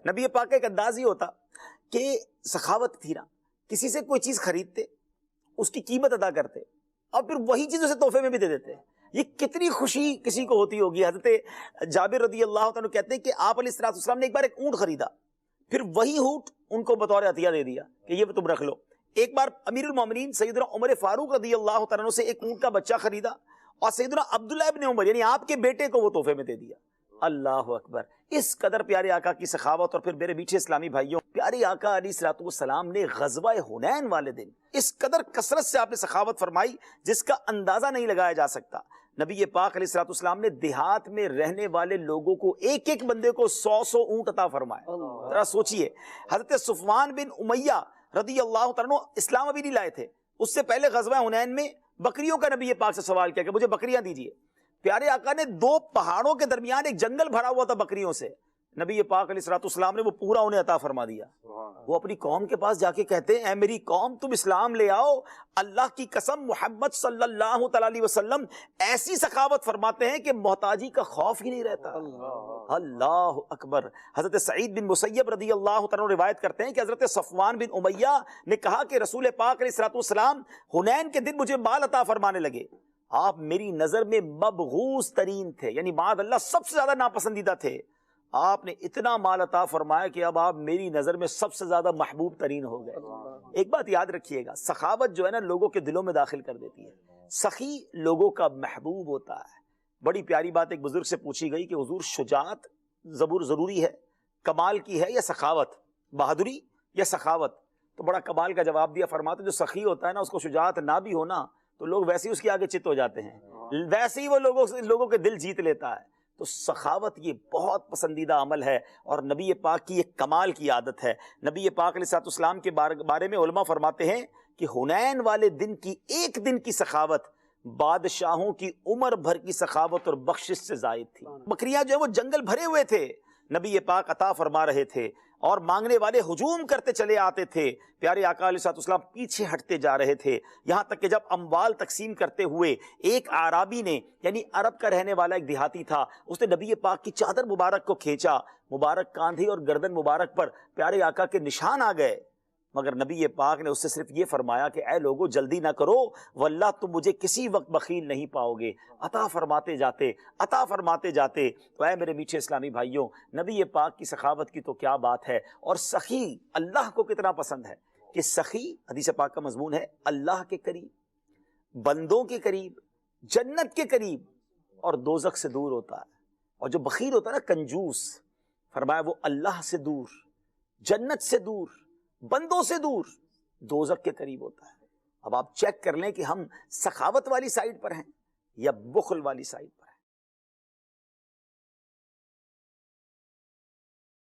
نبی پاک کا ایک انداز ہی ہوتا کہ سخاوت تھی نا، کسی سے کوئی چیز خریدتے، اس کی قیمت ادا کرتے اور پھر وہی چیز اسے تحفے میں بھی دے دیتے. یہ کتنی خوشی کسی کو ہوتی ہوگی. حضرت جابر رضی اللہ عنہ کہتے ہیں کہ آپ علیہ السلام نے ایک بار ایک اونٹ خریدا، پھر وہی اونٹ ان کو بطور عطیہ دے دیا کہ یہ تم رکھ لو. ایک بار امیر المومنین سیدنا عمر فاروق رضی اللہ عنہ سے ایک اونٹ کا بچہ خریدا اور سیدنا عبداللہ ابن عمر یعنی آپ کے بیٹے کو وہ تحفے میں دے دیا. اللہ اکبر. اس قدر پیارے آقا کی سخاوت. اور پھر میرے میٹھے اسلامی بھائیوں، پیارے آقا علیہ الصلوۃ والسلام نے غزوہ حنین والے دن اس قدر کثرت سے آپ نے سخاوت فرمائی جس کا اندازہ نہیں لگایا جا سکتا. نبی پاک علیہ الصلوۃ والسلام نے دیہات میں رہنے والے لوگوں کو ایک ایک بندے کو 100 اونٹ عطا فرمایا. ذرا سوچئے، حضرت صفوان بن امیہ رضی اللہ تعالیٰ عنہ اسلام ابھی نہیں لائے تھے، اس سے پہلے غزوہ حنین میں بکریوں کا نبی پاک سے سوال کیا کہ مجھے بکریاں دیجیے. پیارے آقا نے 2 پہاڑوں کے درمیان ایک جنگل بھرا ہوا تھا بکریوں سے، نبی پاک علیہ الصلوۃ والسلام نے وہ پورا انہیں عطا فرما دیا. وہ اپنی قوم کے پاس جا کے کہتے ہیں اے میری قوم تم اسلام لے آؤ. اللہ کی قسم محمد صلی اللہ تعالی علیہ وسلم ایسی سخاوت فرماتے ہیں کہ محتاجی کا خوف ہی نہیں رہتا. اللہ اکبر. حضرت سعید بن مسیب رضی اللہ تعالیٰ عنہ روایت کرتے ہیں کہ حضرت صفوان بن امیہ نے کہا کہ رسول پاک علیہ الصلوۃ والسلام حنین کے دن مجھے مال عطا فرمانے لگے. آپ میری نظر میں مبغوض ترین تھے، یعنی معاذ اللہ سب سے زیادہ ناپسندیدہ تھے. آپ نے اتنا مال عطا فرمایا کہ اب آپ میری نظر میں سب سے زیادہ محبوب ترین ہو گئے. ایک بات یاد رکھیے گا، سخاوت جو ہے نا لوگوں کے دلوں میں داخل کر دیتی ہے. سخی لوگوں کا محبوب ہوتا ہے. بڑی پیاری بات ایک بزرگ سے پوچھی گئی کہ حضور شجاعت ضروری ہے، کمال کی ہے یا سخاوت، بہادری یا سخاوت؟ تو بڑا کمال کا جواب دیا. فرماتے جو سخی ہوتا ہے نا اس کو شجاعت نہ بھی ہونا تو لوگ ویسے ہی اس کے آگے چت ہو جاتے ہیں، ویسے ہی وہ لوگوں کے دل جیت لیتا ہے. تو سخاوت یہ بہت پسندیدہ عمل ہے اور نبی پاک کی ایک کمال کی عادت ہے. نبی پاک علیہ الصلوۃ والسلام کے بارے میں علماء فرماتے ہیں کہ حنین والے دن کی ایک دن کی سخاوت بادشاہوں کی عمر بھر کی سخاوت اور بخشش سے زائد تھی. بکریاں جو ہے وہ جنگل بھرے ہوئے تھے، نبی پاک عطا فرما رہے تھے اور مانگنے والے ہجوم کرتے چلے آتے تھے. پیارے آقا علیہ الصلوۃ والسلام پیچھے ہٹتے جا رہے تھے، یہاں تک کہ جب اموال تقسیم کرتے ہوئے ایک اعرابی نے، یعنی عرب کا رہنے والا ایک دیہاتی تھا، اس نے نبی پاک کی چادر مبارک کو کھینچا. مبارک کاندھی اور گردن مبارک پر پیارے آقا کے نشان آ گئے، مگر نبی پاک نے اس سے صرف یہ فرمایا کہ اے لوگو جلدی نہ کرو واللہ تم مجھے کسی وقت بخیل نہیں پاؤ گے. عطا فرماتے جاتے، عطا فرماتے جاتے. تو اے میرے میٹھے اسلامی بھائیوں، نبی پاک کی سخاوت کی تو کیا بات ہے. اور سخی اللہ کو کتنا پسند ہے کہ سخی، حدیث پاک کا مضمون ہے، اللہ کے قریب، بندوں کے قریب، جنت کے قریب اور دوزخ سے دور ہوتا ہے. اور جو بخیل ہوتا ہے نا، کنجوس، فرمایا وہ اللہ سے دور، جنت سے دور، بندوں سے دور، دوزخ کے قریب ہوتا ہے. اب آپ چیک کر لیں کہ ہم سخاوت والی سائڈ پر ہیں یا بخل والی سائڈ پر ہیں.